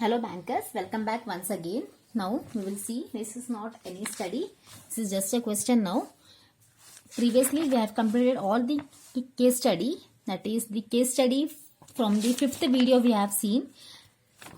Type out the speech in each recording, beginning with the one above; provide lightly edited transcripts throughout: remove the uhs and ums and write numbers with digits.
Hello bankers, welcome back once again. Now we will see, this is not any study, this is just a question now. Previously we have completed all the case study, that is the case study from the 5th video we have seen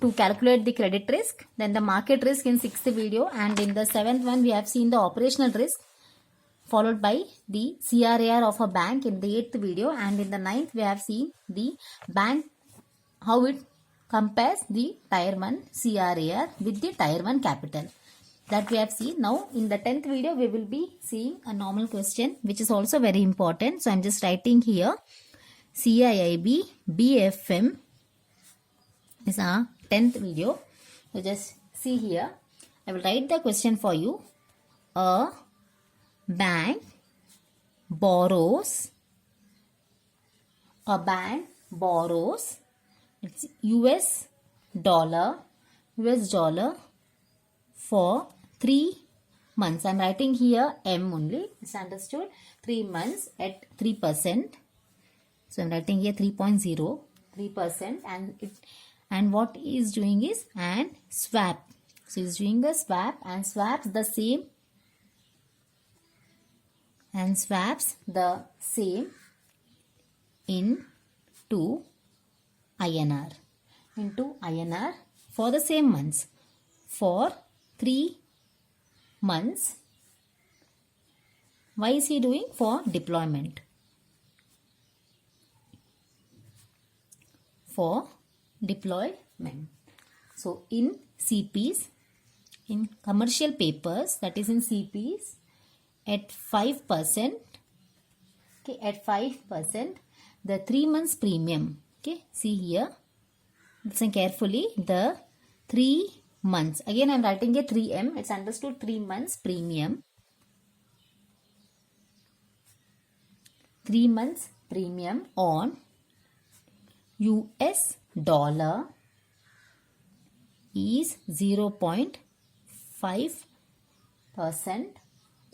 to calculate the credit risk, then the market risk in 6th video, and in the 7th one we have seen the operational risk followed by the CRAR of a bank in the 8th video, and in the 9th we have seen the bank, how it compares the tier 1 CRAR with the tier 1 capital, that we have seen. Now in the 10th video we will be seeing a normal question which is also very important. So I am just writing here CIIB BFM is our 10th video. So just see here, I will write the question for you. A bank borrows it's US dollar for 3 months. I am writing here M only, it's understood. 3 months at 3%. So I am writing here 3.0, 3%, and what he is doing is and swap. So he is doing a swap and swaps the same into INR for the same months for 3 months. Why is he doing? For deployment. So in CPs, in commercial papers, that is in CPs, at 5%, okay, at 5%, the 3 months premium, okay, see here, listen carefully, the 3 months, again I am writing a 3M, it's understood, 3 months premium, 3 months premium on US dollar is 0.5%.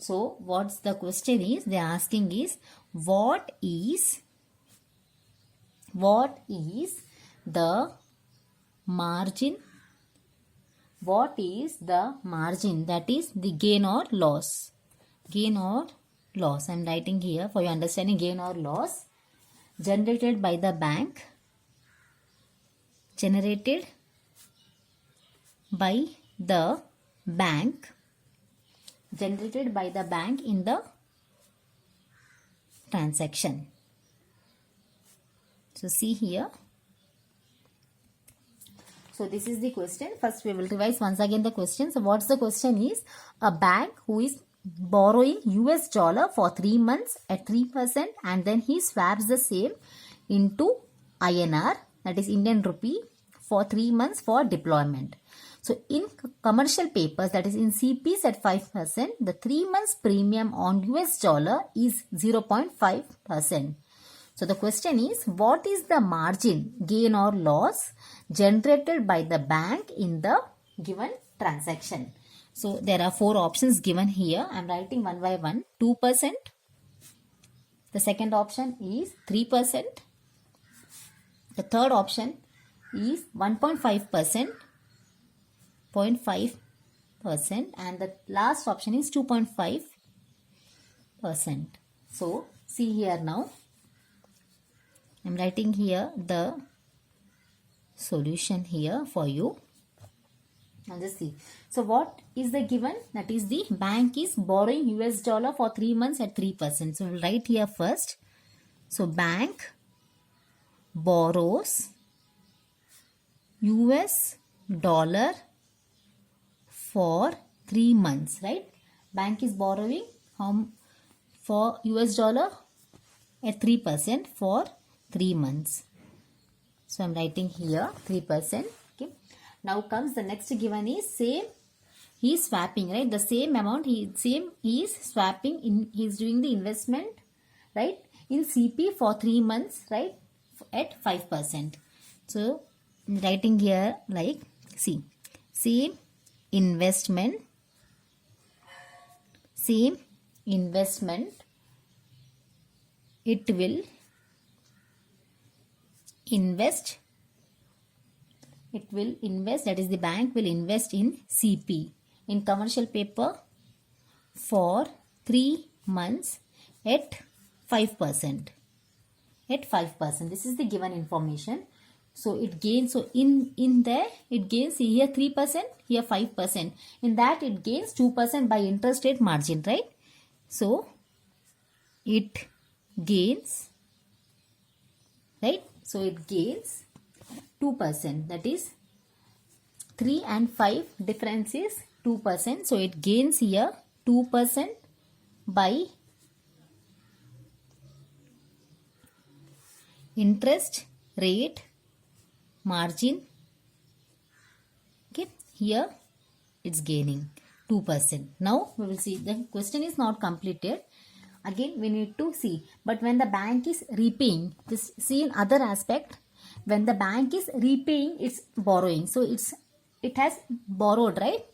So what's the question is, they are asking is what is the margin, that is the gain or loss. I am writing here for your understanding, gain or loss generated by the bank in the transaction. So see here. So this is the question. First we will revise once again the question. So what's the question is, a bank who is borrowing US dollar for 3 months at 3%, and then he swaps the same into INR, that is Indian rupee, for 3 months for deployment. So in commercial papers, that is in CPs at 5%, the 3 months premium on US dollar is 0.5%. So the question is, what is the margin, gain or loss generated by the bank in the given transaction? So there are 4 options given here. I am writing one by one. 2%. The second option is 3%. The third option is 1.5%, 0.5%, and the last option is 2.5%. So see here now, I am writing here the solution here for you. Now just see. So what is the given? That is the bank is borrowing US dollar for 3 months at 3%. So we'll write here first. So bank borrows US dollar for 3 months, right? Bank is borrowing for US dollar at 3% for 3 months. So I'm writing here 3%. Okay. Now comes the next given is same. He is swapping, right? The same amount he is swapping in. He is doing the investment, right? In CP for 3 months, right? At 5%. So I'm writing here like see, same investment. It will invest it will invest, that is the bank will invest in CP, in commercial paper, for 3 months at 5%. At 5%. This is the given information. So it gains, so in there it gains here 3%, here 5%. In that it gains 2% by interest rate margin, right? So it gains, right? So it gains 2%, that is 3 and 5 difference is 2%. So it gains here 2% by interest rate margin. Okay, here it's gaining 2%. Now we will see, the question is not completed. Again we need to see, but when the bank is repaying, this see in other aspect, when the bank is repaying its borrowing, so it has borrowed, right?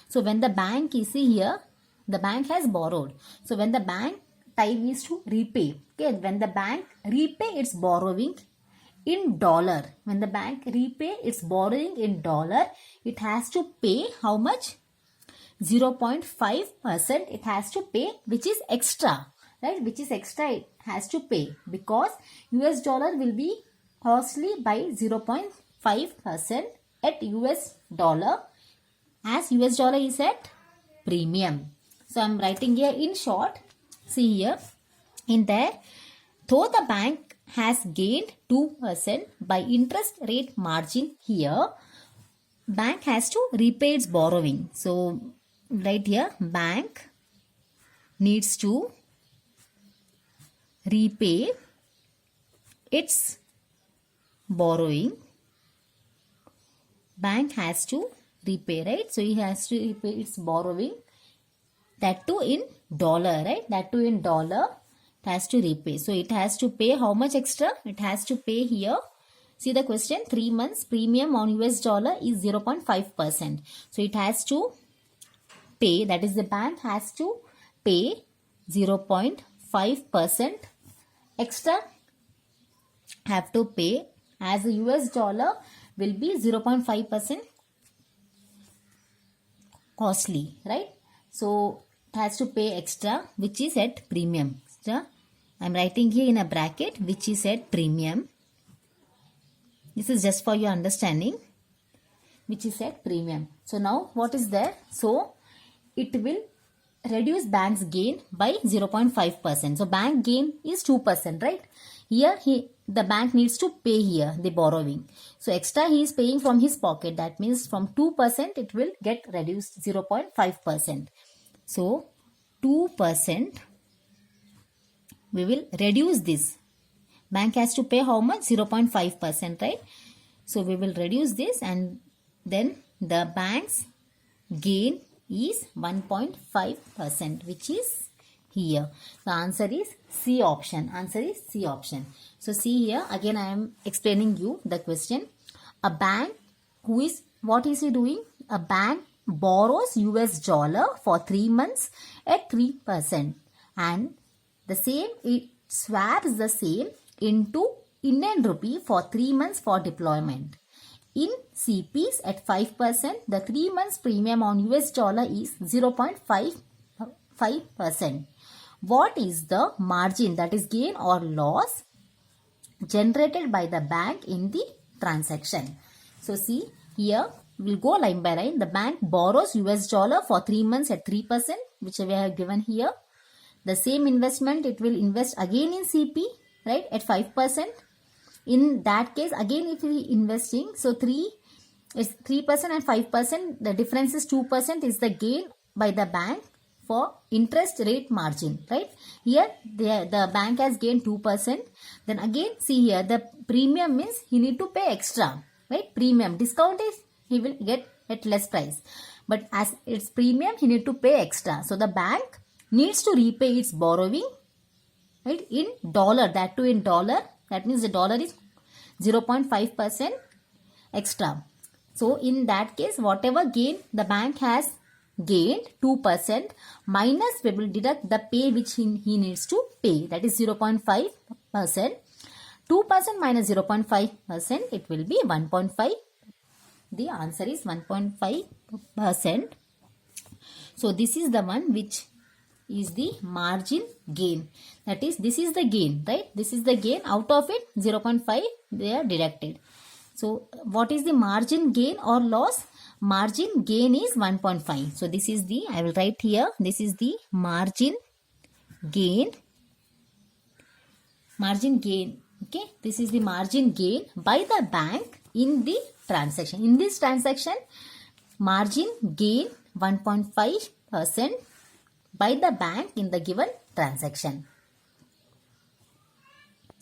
So when the bank is, see here, the bank has borrowed. So when the bank time is to repay, okay, when the bank repay its borrowing in dollar, when the bank repay its borrowing in dollar, it has to pay how much? 0.5% it has to pay, which is extra, right? Which is extra it has to pay, because US dollar will be costly by 0.5% at US dollar, as US dollar is at premium. So I am writing here in short. See here, in there, though the bank has gained 2% by interest rate margin, here bank has to repay its borrowing. So right here, bank needs to repay its borrowing. Bank has to repay, right? So he has to repay its borrowing, that too in dollar, right? That too in dollar, it has to repay. So it has to pay how much extra? It has to pay here. See the question, 3 months premium on US dollar is 0.5%. So it has to pay, that is the bank has to pay 0.5% extra, have to pay, as the US dollar will be 0.5% costly, right? So it has to pay extra, which is at premium. So I am writing here in a bracket, which is at premium. This is just for your understanding, which is at premium. So now what is there? So it will reduce bank's gain by 0.5%. So bank gain is 2%, right? Here the bank needs to pay here the borrowing. So extra he is paying from his pocket. That means from 2% it will get reduced 0.5%. So 2% we will reduce this. Bank has to pay how much? 0.5%, right? So we will reduce this, and then the bank's gain is 1.5%, which is here. The answer is C option. Answer is C option. So see here, again I am explaining you the question. A bank who is, what is he doing? A bank borrows US dollar for 3 months at 3%, and the same, it swaps the same into Indian rupee for 3 months for deployment. In CPs at 5%, the 3 months premium on US dollar is 0.55%. What is the margin, that is gain or loss, generated by the bank in the transaction? So see here, we'll go line by line. The bank borrows US dollar for 3 months at 3%, which we have given here. The same investment it will invest again in CP, right, at 5%. In that case, again if we investing, so 3 is 3% and 5%, the difference is 2% is the gain by the bank for interest rate margin, right? Here the bank has gained 2%. Then again see here, the premium means he need to pay extra, right? Premium, discount is he will get at less price, but as it's premium he need to pay extra. So the bank needs to repay its borrowing, right, in dollar, that too in dollar. That means the dollar is 0.5% extra. So in that case, whatever gain the bank has gained, 2%, minus we will deduct the pay which he needs to pay, that is 0.5%. 2% minus 0.5%, it will be 1.5%. the answer is 1.5%. So this is the one which is the margin gain. That is, this is the gain, right? This is the gain. Out of it, 0.5 they are deducted. So what is the margin gain or loss? Margin gain is 1.5. So this is the, I will write here, this is the margin gain. Margin gain. Okay, this is the margin gain by the bank in the transaction. In this transaction, margin gain 1.5% by the bank in the given transaction.